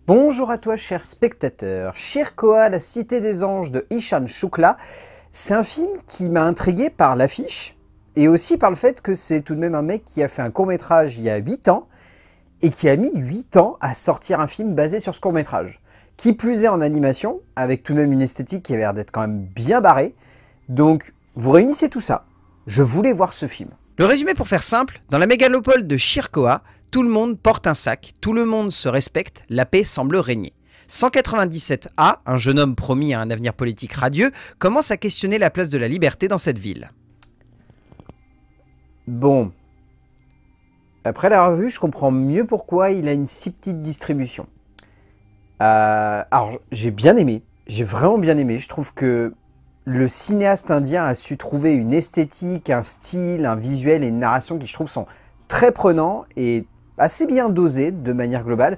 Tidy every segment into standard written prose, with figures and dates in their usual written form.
Bonjour à toi cher spectateur, Shirkoa, la cité des anges de Ishan Shukla. C'est un film qui m'a intrigué par l'affiche et aussi par le fait que c'est tout de même un mec qui a fait un court-métrage il y a 8 ans et qui a mis 8 ans à sortir un film basé sur ce court-métrage. Qui plus est en animation, avec tout de même une esthétique qui a l'air d'être quand même bien barrée. Donc vous réunissez tout ça, je voulais voir ce film. Le résumé pour faire simple, dans la mégalopole de Shirkoa, tout le monde porte un sac, tout le monde se respecte, la paix semble régner. 197A, un jeune homme promis à un avenir politique radieux, commence à questionner la place de la liberté dans cette ville. Bon, après la revue, je comprends mieux pourquoi il a une si petite distribution. Alors, j'ai bien aimé, j'ai vraiment bien aimé. Je trouve que le cinéaste indien a su trouver une esthétique, un style, un visuel et une narration qui, je trouve, sont très prenants et assez bien dosés de manière globale.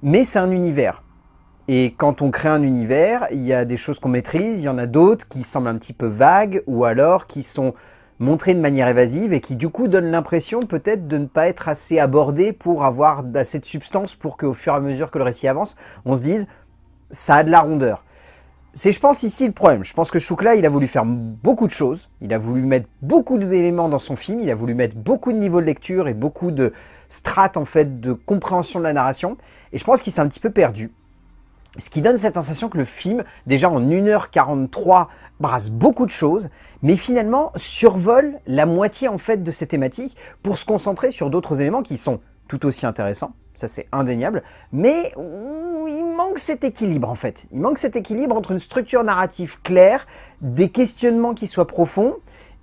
Mais c'est un univers. Et quand on crée un univers, il y a des choses qu'on maîtrise, il y en a d'autres qui semblent un petit peu vagues ou alors qui sont montrées de manière évasive et qui du coup donnent l'impression peut-être de ne pas être assez abordées pour avoir assez de substance pour qu'au fur et à mesure que le récit avance, on se dise ça a de la rondeur. C'est, je pense, ici le problème. Je pense que Shukla, il a voulu faire beaucoup de choses. Il a voulu mettre beaucoup d'éléments dans son film. Il a voulu mettre beaucoup de niveaux de lecture et beaucoup de strates, en fait, de compréhension de la narration. Et je pense qu'il s'est un petit peu perdu. Ce qui donne cette sensation que le film, déjà en 1h43, brasse beaucoup de choses, mais finalement survole la moitié, en fait, de ces thématiques pour se concentrer sur d'autres éléments qui sont tout aussi intéressants. Ça, c'est indéniable. Mais il manque cet équilibre, en fait. Il manque cet équilibre entre une structure narrative claire, des questionnements qui soient profonds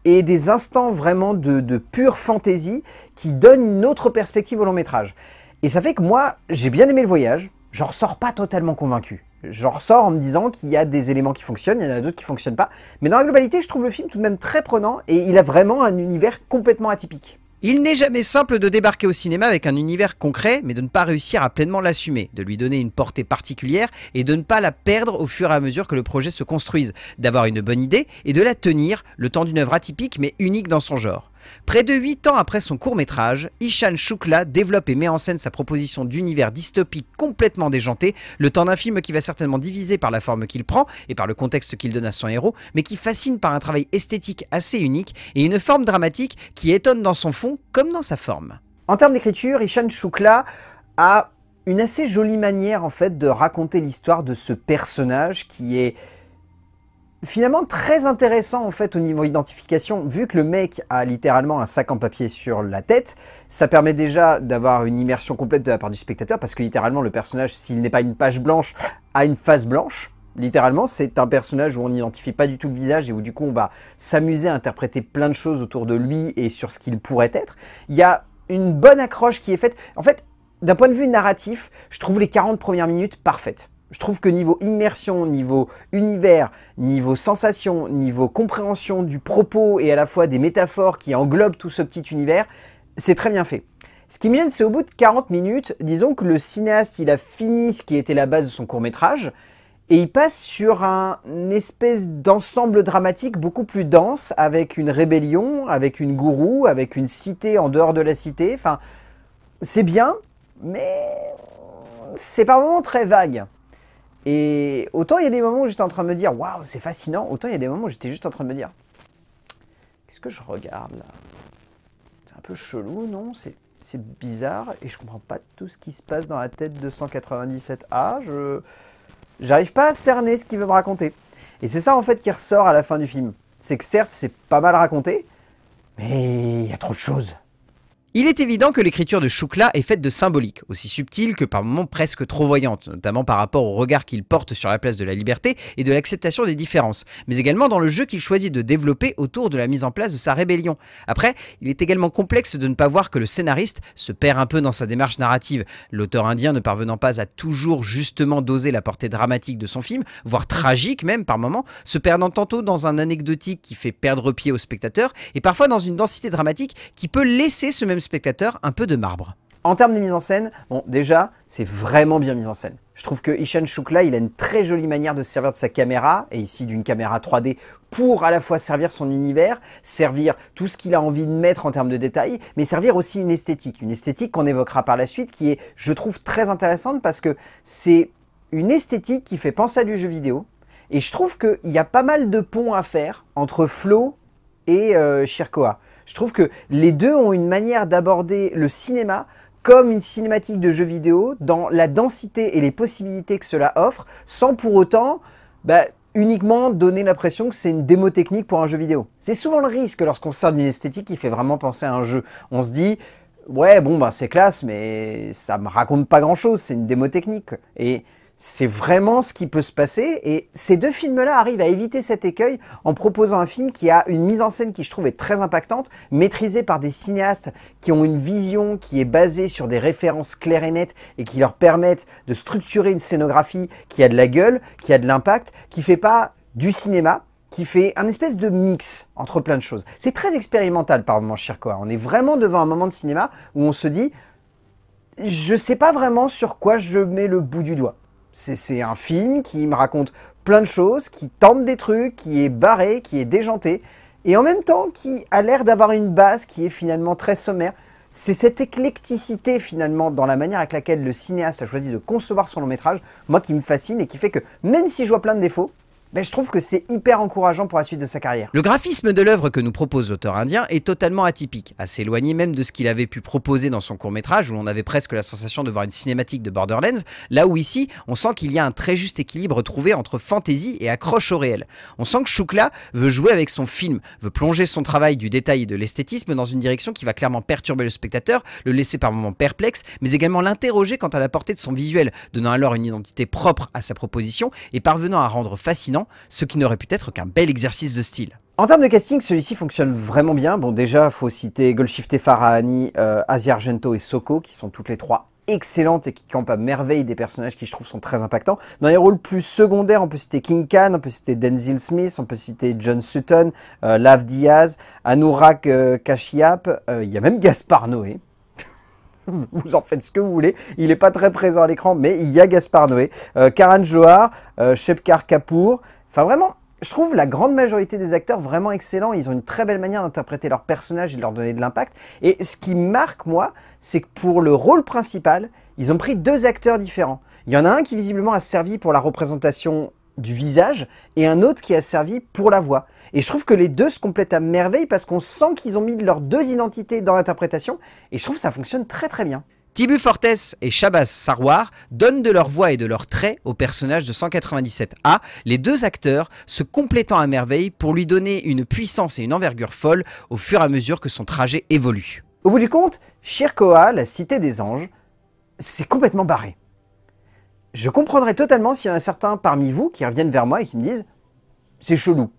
et des instants vraiment de pure fantaisie qui donnent une autre perspective au long métrage. Et ça fait que moi, j'ai bien aimé le voyage. J'en ressors pas totalement convaincu. J'en ressors en me disant qu'il y a des éléments qui fonctionnent, il y en a d'autres qui ne fonctionnent pas. Mais dans la globalité, je trouve le film tout de même très prenant et il a vraiment un univers complètement atypique. Il n'est jamais simple de débarquer au cinéma avec un univers concret, mais de ne pas réussir à pleinement l'assumer, de lui donner une portée particulière et de ne pas la perdre au fur et à mesure que le projet se construise, d'avoir une bonne idée et de la tenir le temps d'une œuvre atypique mais unique dans son genre. Près de 8 ans après son court-métrage, Ishan Shukla développe et met en scène sa proposition d'univers dystopique complètement déjanté, le temps d'un film qui va certainement diviser par la forme qu'il prend et par le contexte qu'il donne à son héros, mais qui fascine par un travail esthétique assez unique et une forme dramatique qui étonne dans son fond comme dans sa forme. En termes d'écriture, Ishan Shukla a une assez jolie manière en fait de raconter l'histoire de ce personnage qui est finalement très intéressant en fait au niveau identification, vu que le mec a littéralement un sac en papier sur la tête, ça permet déjà d'avoir une immersion complète de la part du spectateur, parce que littéralement le personnage, s'il n'est pas une page blanche, a une face blanche. Littéralement, c'est un personnage où on n'identifie pas du tout le visage et où du coup on va s'amuser à interpréter plein de choses autour de lui et sur ce qu'il pourrait être. Il y a une bonne accroche qui est faite. En fait, d'un point de vue narratif, je trouve les 40 premières minutes parfaites. Je trouve que niveau immersion, niveau univers, niveau sensation, niveau compréhension du propos et à la fois des métaphores qui englobent tout ce petit univers, c'est très bien fait. Ce qui me gêne, c'est au bout de 40 minutes, disons que le cinéaste, il a fini ce qui était la base de son court-métrage et il passe sur une espèce d'ensemble dramatique beaucoup plus dense avec une rébellion, avec une gourou, avec une cité en dehors de la cité. Enfin, c'est bien, mais c'est par moments très vague. Et autant il y a des moments où j'étais en train de me dire « Waouh, c'est fascinant », autant il y a des moments où j'étais juste en train de me dire « Qu'est-ce que je regarde là ?» C'est un peu chelou, non? C'est bizarre et je comprends pas tout ce qui se passe dans la tête de 197A. J'arrive pas à cerner ce qu'il veut me raconter. Et c'est ça en fait qui ressort à la fin du film. C'est que certes, c'est pas mal raconté, mais il y a trop de choses. Il est évident que l'écriture de Shukla est faite de symboliques, aussi subtiles que par moments presque trop voyantes, notamment par rapport au regard qu'il porte sur la place de la liberté et de l'acceptation des différences, mais également dans le jeu qu'il choisit de développer autour de la mise en place de sa rébellion. Après, il est également complexe de ne pas voir que le scénariste se perd un peu dans sa démarche narrative, l'auteur indien ne parvenant pas à toujours justement doser la portée dramatique de son film, voire tragique même par moments, se perdant tantôt dans un anecdotique qui fait perdre pied au spectateur, et parfois dans une densité dramatique qui peut laisser ce même spectateur un peu de marbre. En termes de mise en scène, bon, déjà, c'est vraiment bien mis en scène. Je trouve que Ishan Shukla, il a une très jolie manière de se servir de sa caméra, et ici d'une caméra 3D, pour à la fois servir son univers, servir tout ce qu'il a envie de mettre en termes de détails, mais servir aussi une esthétique qu'on évoquera par la suite, qui est, je trouve, très intéressante parce que c'est une esthétique qui fait penser à du jeu vidéo, et je trouve qu'il y a pas mal de ponts à faire entre Flow et Shirkoa. Je trouve que les deux ont une manière d'aborder le cinéma comme une cinématique de jeu vidéo, dans la densité et les possibilités que cela offre, sans pour autant uniquement donner l'impression que c'est une démo technique pour un jeu vidéo. C'est souvent le risque lorsqu'on sort d'une esthétique qui fait vraiment penser à un jeu. On se dit, ouais bon c'est classe, mais ça me raconte pas grand chose, c'est une démo technique. Et c'est vraiment ce qui peut se passer, et ces deux films-là arrivent à éviter cet écueil en proposant un film qui a une mise en scène qui je trouve est très impactante, maîtrisée par des cinéastes qui ont une vision qui est basée sur des références claires et nettes et qui leur permettent de structurer une scénographie qui a de la gueule, qui a de l'impact, qui fait pas du cinéma, qui fait un espèce de mix entre plein de choses. C'est très expérimental par moments Shirkoa. On est vraiment devant un moment de cinéma où on se dit « je sais pas vraiment sur quoi je mets le bout du doigt ». C'est un film qui me raconte plein de choses, qui tente des trucs, qui est barré, qui est déjanté, et en même temps qui a l'air d'avoir une base qui est finalement très sommaire. C'est cette éclecticité finalement dans la manière avec laquelle le cinéaste a choisi de concevoir son long métrage, moi qui me fascine et qui fait que même si je vois plein de défauts, je trouve que c'est hyper encourageant pour la suite de sa carrière. Le graphisme de l'œuvre que nous propose l'auteur indien est totalement atypique, assez éloigné même de ce qu'il avait pu proposer dans son court-métrage où on avait presque la sensation de voir une cinématique de Borderlands, là où ici, on sent qu'il y a un très juste équilibre trouvé entre fantaisie et accroche au réel. On sent que Shukla veut jouer avec son film, veut plonger son travail du détail et de l'esthétisme dans une direction qui va clairement perturber le spectateur, le laisser par moments perplexe, mais également l'interroger quant à la portée de son visuel, donnant alors une identité propre à sa proposition et parvenant à rendre fascinant ce qui n'aurait pu être qu'un bel exercice de style. En termes de casting, celui-ci fonctionne vraiment bien. Bon, déjà, il faut citer Golshifteh Farahani, Asia Argento et Soko, qui sont toutes les trois excellentes et qui campent à merveille des personnages qui, je trouve, sont très impactants. Dans les rôles plus secondaires, on peut citer King Khan, on peut citer Denzil Smith, on peut citer John Sutton, Lav Diaz, Anurag Kashyap, il y a même Gaspard Noé. Vous en faites ce que vous voulez, il n'est pas très présent à l'écran, mais il y a Gaspard Noé, Karan Johar, Shepkar Kapoor, enfin vraiment, je trouve la grande majorité des acteurs vraiment excellents, ils ont une très belle manière d'interpréter leurs personnages et de leur donner de l'impact, et ce qui marque moi, c'est que pour le rôle principal, ils ont pris deux acteurs différents. Il y en a un qui visiblement a servi pour la représentation du visage, et un autre qui a servi pour la voix. Et je trouve que les deux se complètent à merveille parce qu'on sent qu'ils ont mis leurs deux identités dans l'interprétation, et je trouve que ça fonctionne très très bien. Tibu Fortes et Shabazz Sarwar donnent de leur voix et de leurs traits au personnage de 197A, les deux acteurs se complétant à merveille pour lui donner une puissance et une envergure folle au fur et à mesure que son trajet évolue. Au bout du compte, Shirkoa, la cité des anges, c'est complètement barré. Je comprendrais totalement s'il y en a certains parmi vous qui reviennent vers moi et qui me disent « c'est chelou ».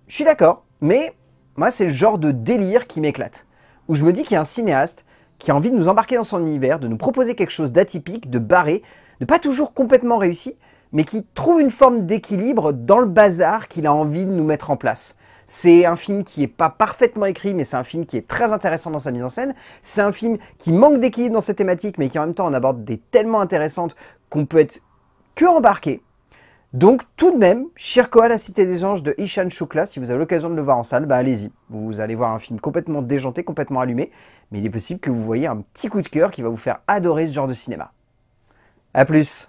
Je suis d'accord, mais moi c'est le genre de délire qui m'éclate, où je me dis qu'il y a un cinéaste qui a envie de nous embarquer dans son univers, de nous proposer quelque chose d'atypique, de barré, de pas toujours complètement réussi, mais qui trouve une forme d'équilibre dans le bazar qu'il a envie de nous mettre en place. C'est un film qui n'est pas parfaitement écrit, mais c'est un film qui est très intéressant dans sa mise en scène. C'est un film qui manque d'équilibre dans ses thématiques, mais qui en même temps en aborde des tellement intéressantes qu'on peut être que embarqué. Donc tout de même, Shirkoa, la cité des anges de Ishan Shukla, si vous avez l'occasion de le voir en salle, allez-y. Vous allez voir un film complètement déjanté, complètement allumé, mais il est possible que vous voyez un petit coup de cœur qui va vous faire adorer ce genre de cinéma. A plus.